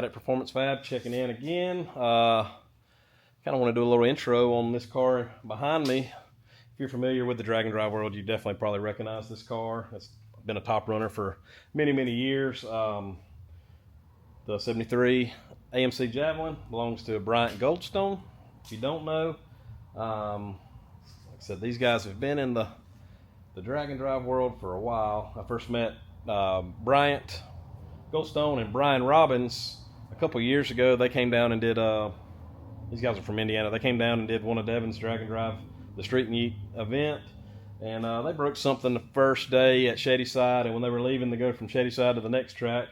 at Performance Fab checking in again. Kind of want to do a little intro on this car behind me. If you're familiar with the drag and drive world, you definitely probably recognize this car. It's been a top runner for many, many years. The 73 AMC Javelin belongs to Bryant Goldstone. If you don't know, like I said, these guys have been in the drag and drive world for a while. I first met Bryant Goldstone and Brian Robbins a couple years ago. They came down and did, these guys are from Indiana, they came down and did one of Devon's drag and drive, the Street Meet event, and they broke something the first day at Shadyside, and when they were leaving to go from Shadyside to the next track,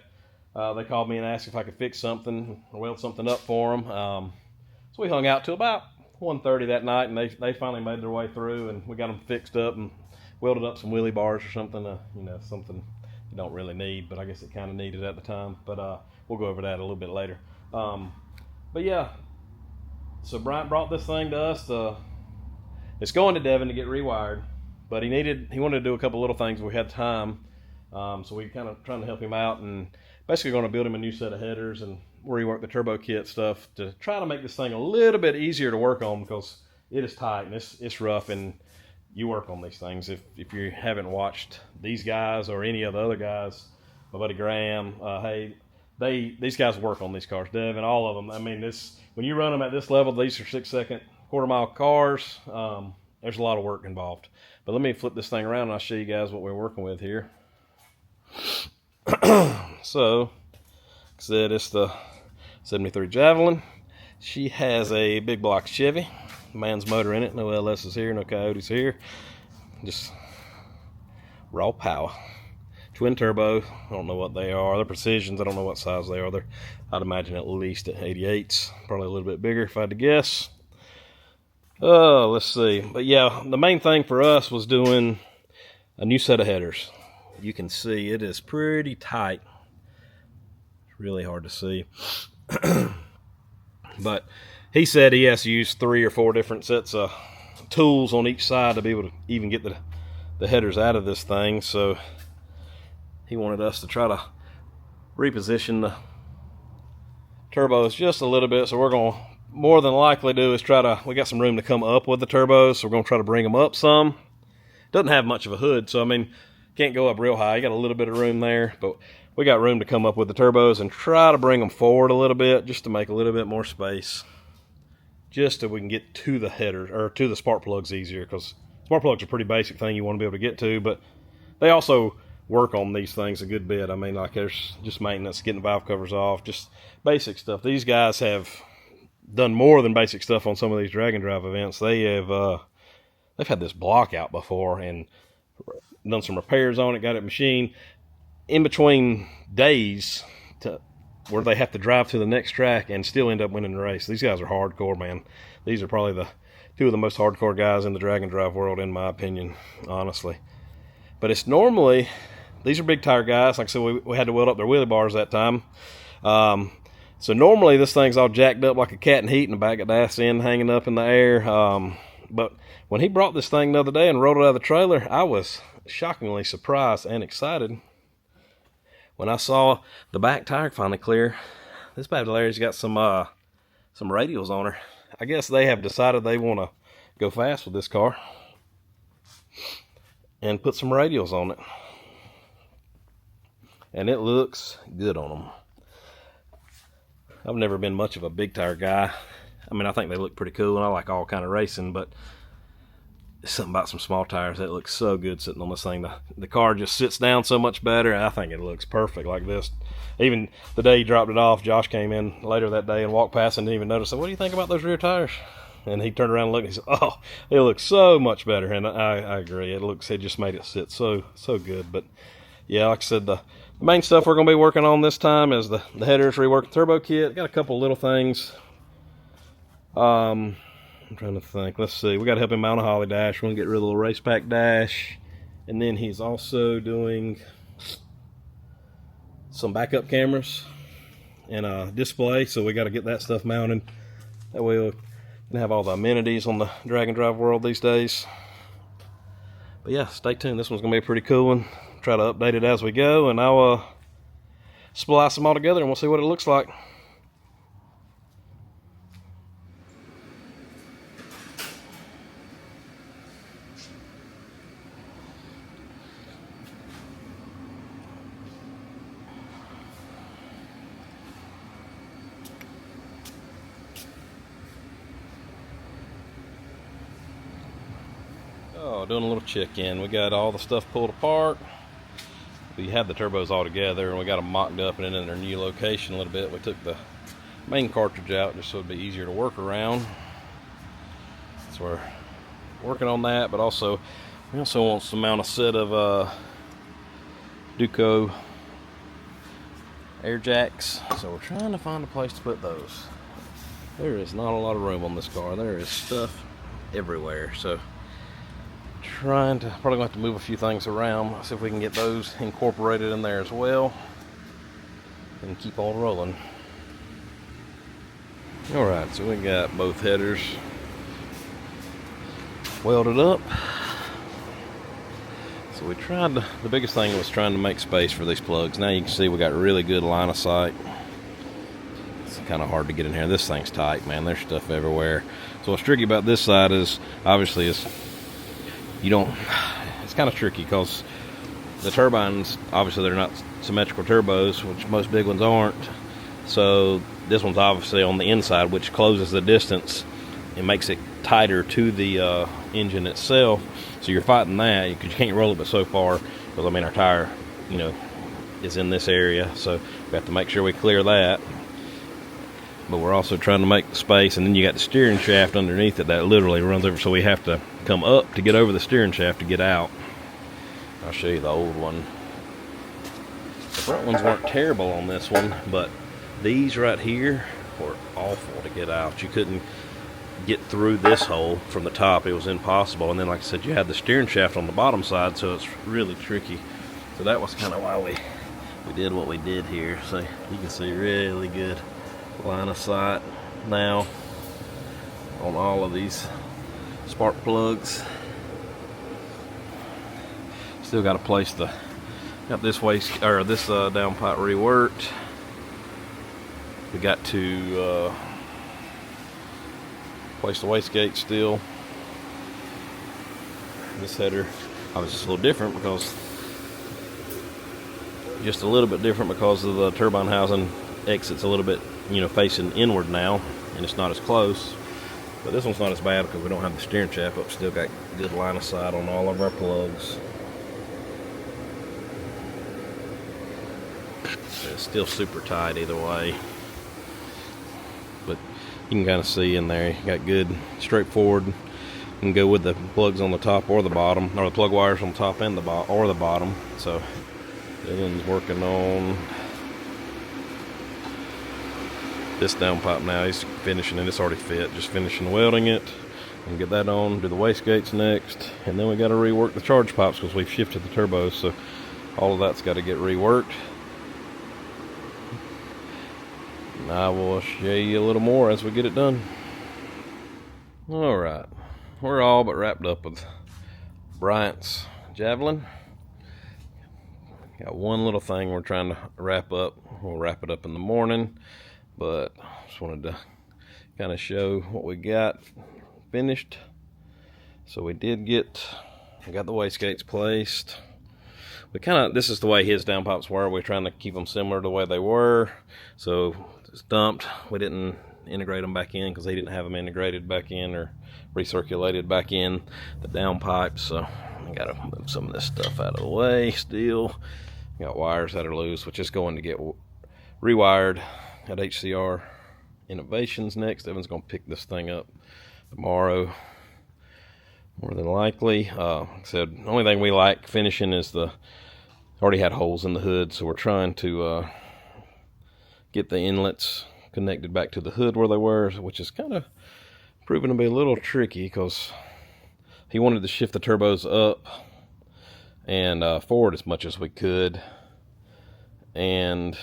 they called me and asked if I could fix something or weld something up for them. So we hung out till about 1:30 that night, and they finally made their way through, and we got them fixed up and welded up some wheelie bars or something, something you don't really need, but I guess it kind of needed at the time. But we'll go over that a little bit later. But yeah, so Bryant brought this thing to us. It's going to Devon to get rewired, but he wanted to do a couple little things. We had time, so we kind of trying to help him out, and basically going to build him a new set of headers and rework the turbo kit stuff to try to make this thing a little bit easier to work on, because it is tight and it's rough, and you work on these things. If you haven't watched these guys or any of the other guys, my buddy Graham, these guys work on these cars, Devon, all of them. I mean, when you run them at this level, these are 6-second quarter-mile cars. There's a lot of work involved. But let me flip this thing around and I'll show you guys what we're working with here. So, like I said, it's the 73 Javelin. She has a big block Chevy, man's motor in it. No LS is here, no Coyotes here. Just raw power. Twin turbo. I don't know what they are. They're Precisions. I don't know what size they are. I'd imagine at least at 88s. Probably a little bit bigger if I had to guess. Let's see. But yeah, the main thing for us was doing a new set of headers. You can see it is pretty tight. It's really hard to see. But he said he has to use 3 or 4 different sets of tools on each side to be able to even get the headers out of this thing. So he wanted us to try to reposition the turbos just a little bit. So we're going to more than likely do is we got some room to come up with the turbos, so we're going to try to bring them up some. Doesn't have much of a hood, so I mean, can't go up real high. You got a little bit of room there, but we got room to come up with the turbos and try to bring them forward a little bit just to make a little bit more space, just so we can get to the headers or to the spark plugs easier, because spark plugs are a pretty basic thing you want to be able to get to, but they also work on these things a good bit. I mean, like, there's just maintenance, getting the valve covers off, just basic stuff. These guys have done more than basic stuff on some of these drag and drive events. They've had this block out before and done some repairs on it, got it machined in between days to where they have to drive to the next track and still end up winning the race. These guys are hardcore, man. These are probably the 2 of the most hardcore guys in the drag and drive world, in my opinion, honestly. But it's normally, these are big tire guys. Like I said, we had to weld up their wheelie bars that time. So normally this thing's all jacked up like a cat in heat in the back of the ass end, hanging up in the air. But when he brought this thing the other day and rolled it out of the trailer, I was shockingly surprised and excited when I saw the back tire finally clear. This bad Larry's got some radials on her. I guess they have decided they want to go fast with this car and put some radials on it. And it looks good on them. I've never been much of a big tire guy. I mean, I think they look pretty cool, and I like all kind of racing, but there's something about some small tires that looks so good sitting on this thing. The car just sits down so much better. I think it looks perfect like this. Even the day he dropped it off, Josh came in later that day and walked past and didn't even notice. What do you think about those rear tires? And he turned around and looked and he said, oh, it looks so much better. And I agree. It just made it sit so good. But yeah, like I said, the main stuff we're going to be working on this time is the headers, rework the turbo kit. Got a couple little things. I'm trying to think. Let's see. We got to help him mount a Holly dash. We're going to get rid of the little race pack dash. And then he's also doing some backup cameras and a display. So we got to get that stuff mounted. That way we can have all the amenities on the drag and drive world these days. But yeah, stay tuned. This one's going to be a pretty cool one. Try to update it as we go, and I'll splice them all together and we'll see what it looks like. Oh, doing a little check-in. We got all the stuff pulled apart. We had the turbos all together and we got them mocked up and in their new location a little bit. We took the main cartridge out just so it'd be easier to work around. So we're working on that, but also we also want to mount a set of Duco airjacks. So we're trying to find a place to put those. There is not a lot of room on this car. There is stuff everywhere. So probably gonna have to move a few things around, see if we can get those incorporated in there as well and keep on rolling. All right, so we got both headers welded up. So we tried to, the biggest thing was trying to make space for these plugs. Now you can see we got really good line of sight. It's kind of hard to get in here. This thing's tight, man. There's stuff everywhere. So what's tricky about this side is obviously it's kind of tricky because the turbines, obviously they're not symmetrical turbos, which most big ones aren't. So this one's obviously on the inside, which closes the distance and makes it tighter to the engine itself. So you're fighting that because you can't roll it but so far, because I mean our tire, is in this area, so we have to make sure we clear that. But we're also trying to make space, and then you got the steering shaft underneath it that literally runs over, so we have to come up to get over the steering shaft to get out. I'll show you the old one. The front ones weren't terrible on this one, but these right here were awful to get out. You couldn't get through this hole from the top. It was impossible. And then, like I said, you had the steering shaft on the bottom side, so it's really tricky. So that was kind of why we did what we did here. So you can see really good line of sight now on all of these spark plugs. Still got a place to got this waste or this downpipe reworked. We got to place the wastegate still. This header was just a little different because of the turbine housing exits a little bit, facing inward now, and it's not as close. But this one's not as bad because we don't have the steering shaft up. Still got good line of sight on all of our plugs. It's still super tight either way. But you can kind of see in there, you got good straightforward. You can go with the plugs on the top or the bottom, or the plug wires on the top and the bottom. So Dylan's working on this downpipe now. He's finishing it. It's already fit. Just finishing welding it and get that on. Do the wastegates next, and then we got to rework the charge pipes because we've shifted the turbos. So all of that's got to get reworked. And I will show you a little more as we get it done. All right, we're all but wrapped up with Bryant's javelin. Got one little thing we're trying to wrap up. We'll wrap it up in the morning, but just wanted to kind of show what we got finished. So we got the wastegates placed. This is the way his downpipes were. We're trying to keep them similar to the way they were. So it's dumped. We didn't integrate them back in because he didn't have them integrated back in or recirculated back in the downpipes. So I got to move some of this stuff out of the way still. Got wires that are loose, which is going to get rewired at HCR Innovations next. Evan's going to pick this thing up tomorrow, more than likely. Like I said, the only thing we like finishing is already had holes in the hood, so we're trying to get the inlets connected back to the hood where they were, which is kind of proving to be a little tricky because he wanted to shift the turbos up and forward as much as we could. And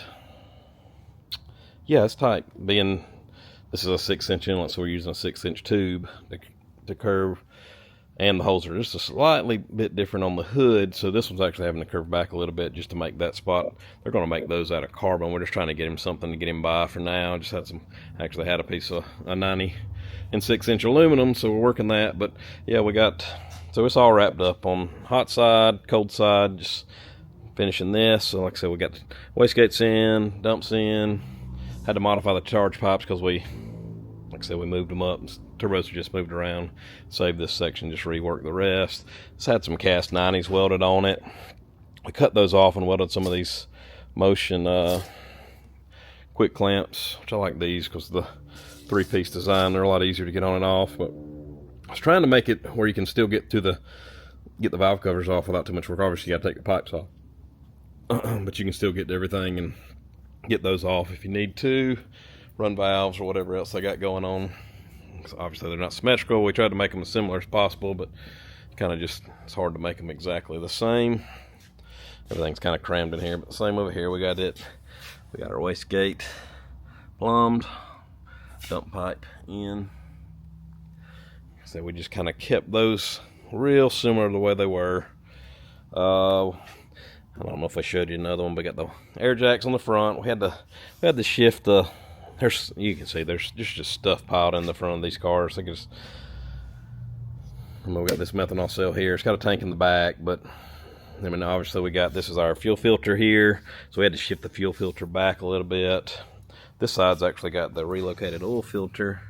yeah, it's tight. This is a 6-inch inlet, so we're using a 6-inch tube to curve. And the holes are just a slightly bit different on the hood, so this one's actually having to curve back a little bit just to make that spot. They're going to make those out of carbon. We're just trying to get him something to get him by for now. Actually had a piece of a 90 and 6-inch aluminum, so we're working that. But yeah, so it's all wrapped up on hot side, cold side, just finishing this. So like I said, we got wastegates dumps in. Had to modify the charge pipes because we moved them up and turbos are just moved around. Save this section, just rework the rest. It's had some cast 90s welded on it. We cut those off and welded some of these motion quick clamps, which I like these because the 3-piece design, they're a lot easier to get on and off. But I was trying to make it where you can still get the valve covers off without too much work. Obviously you got to take the pipes off, but you can still get to everything and get those off if you need to. Run valves or whatever else they got going on. So obviously they're not symmetrical. We tried to make them as similar as possible, but kind of just, it's hard to make them exactly the same. Everything's kind of crammed in here, but same over here. We got our wastegate plumbed, dump pipe in. So we just kind of kept those real similar to the way they were. I don't know if I showed you another one, but we got the air jacks on the front. We had to shift the. You can see there's just stuff piled in the front of these cars. I think we got this methanol cell here. It's got a tank in the back, but I mean, obviously this is our fuel filter here, so we had to shift the fuel filter back a little bit. This side's actually got the relocated oil filter.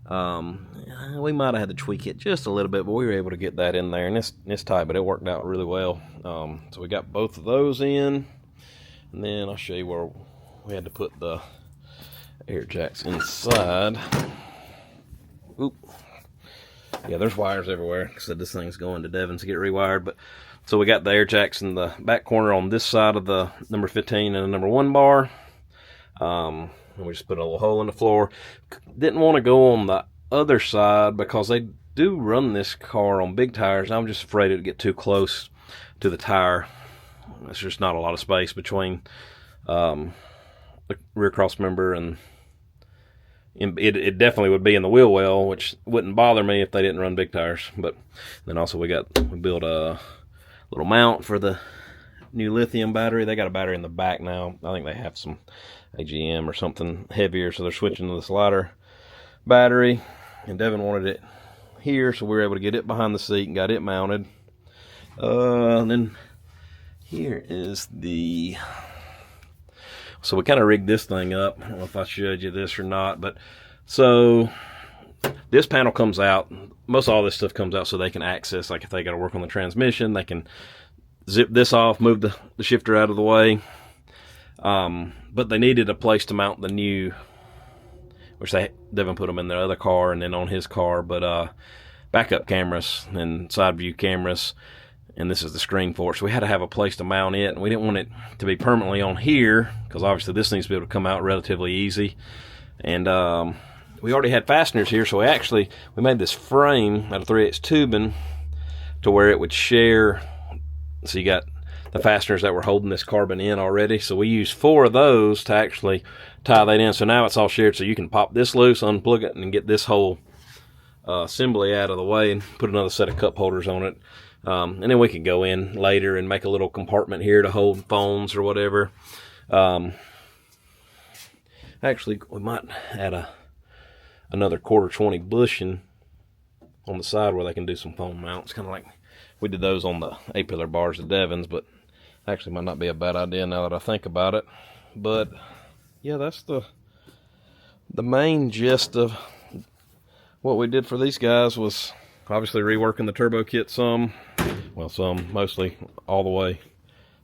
We might have had to tweak it just a little bit, but we were able to get that in there, and it's tight, but it worked out really well. So we got both of those in, and then I'll show you where we had to put the air jacks inside. Oop. Yeah, there's wires everywhere. Like I said, this thing's going to Devon's to get rewired, but so we got the air jacks in the back corner on this side of the number 15 and the number 1 bar. And we just put a little hole in the floor. Didn't want to go on the other side because they do run this car on big tires. I'm just afraid it would get too close to the tire. There's just not a lot of space between the rear cross member and it definitely would be in the wheel well, which wouldn't bother me if they didn't run big tires. But then also we built a little mount for the new lithium battery. They got a battery in the back now. I think they have some AGM or something heavier, so they're switching to this lighter battery. And Devon wanted it here, so we were able to get it behind the seat and got it mounted. And then here is so we kind of rigged this thing up. I don't know if I showed you this or not, but so this panel comes out. Most all this stuff comes out so they can access, like if they got to work on the transmission, they can zip this off, move the shifter out of the way. But they needed a place to mount the new, which Devon put them in their other car and then on his car, but backup cameras and side view cameras. And this is the screen for it, so we had to have a place to mount it, and we didn't want it to be permanently on here because obviously this needs to be able to come out relatively easy. And we already had fasteners here, so we made this frame out of 3/8 tubing to where it would share. So you got the fasteners that were holding this carbon in already, so we used 4 of those to actually tie that in. So now it's all shared, so you can pop this loose, unplug it, and get this whole assembly out of the way and put another set of cup holders on it. And then we can go in later and make a little compartment here to hold phones or whatever. Actually, we might add another 1/4 bushing on the side where they can do some phone mounts, kind of like we did those on the A-pillar bars at Devon's, but actually might not be a bad idea now that I think about it. But yeah, that's the main gist of what we did for these guys. Was obviously reworking the turbo kit mostly all the way.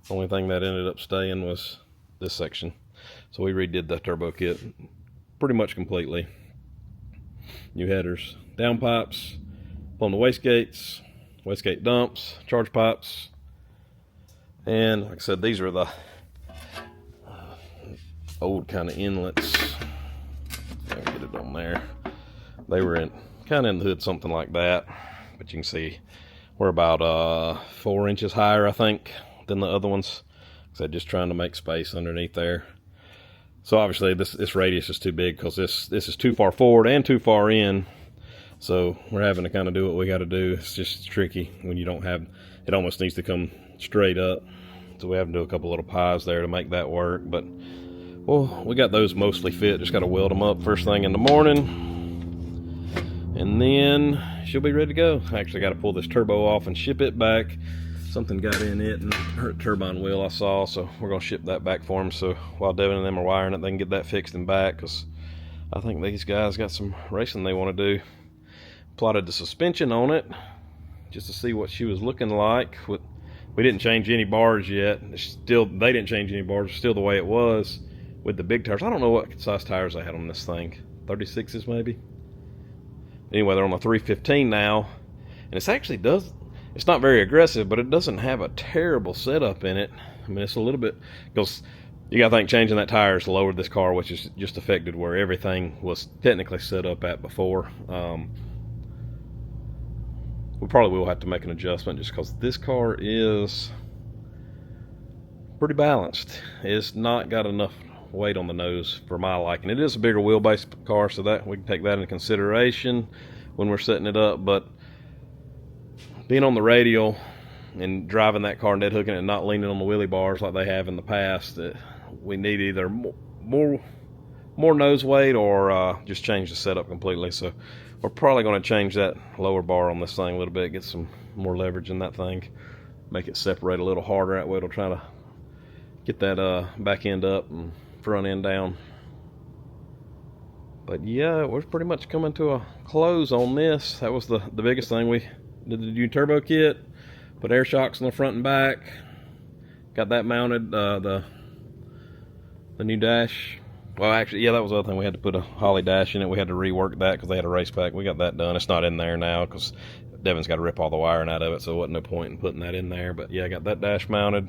The only thing that ended up staying was this section. So we redid the turbo kit pretty much completely. New headers, downpipes, on the wastegate dumps, charge pipes, and like I said, these are the old kind of inlets. I'll get it on there. They were kind of in the hood, something like that, but you can see we're about 4 inches higher, I think, than the other ones. So just trying to make space underneath there. So obviously this radius is too big because this is too far forward and too far in. So we're having to kind of do what we got to do. It's just tricky when you don't have, it almost needs to come straight up. So we have to do a couple little pies there to make that work. But well, we got those mostly fit. Just got to weld them up first thing in the morning. And then she'll be ready to go. I actually got to pull this turbo off and ship it back. Something got in it and hurt the turbine wheel, I saw, so we're going to ship that back for them. So while Devon and them are wiring it, they can get that fixed and back, because I think these guys got some racing they want to do. plotted the suspension on it just to see what she was looking like. We didn't change any bars yet. They didn't change any bars. It's still the way it was with the big tires. I don't know what size tires they had on this thing. 36s maybe. Anyway, they're on the 315 now, and it's not very aggressive, but it doesn't have a terrible setup in it. I mean, it's a little bit, because you gotta think changing that tire has lowered this car, which is just affected where everything was technically set up at before. We probably will have to make an adjustment just because this car is pretty balanced. It's not got enough weight on the nose for my liking. It is a bigger wheelbase car, so that we can take that into consideration when we're setting it up. But being on the radial and driving that car and dead hooking it and not leaning on the wheelie bars like they have in the past, we need either more nose weight or just change the setup completely. So we're probably going to change that lower bar on this thing a little bit, get some more leverage in that thing, make it separate a little harder. That way it'll try to get that back end up and front end down. But yeah, we're pretty much coming to a close on this. That was the biggest thing. We did the new turbo kit, put air shocks on the front and back, got that mounted, the new dash. Well, actually, yeah, that was the other thing. We had to put a Holly dash in it. We had to rework that because they had a race pack. We got that done. It's not in there now because Devin's got to rip all the wiring out of it, so there wasn't no point in putting that in there. But yeah, I got that dash mounted,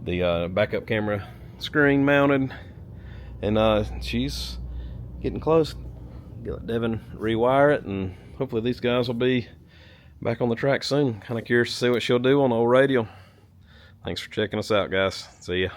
the backup camera screen mounted, and she's getting close. Let Devin rewire it, and hopefully these guys will be back on the track soon. Kind of curious to see what she'll do on the old radial. Thanks for checking us out, guys. See ya.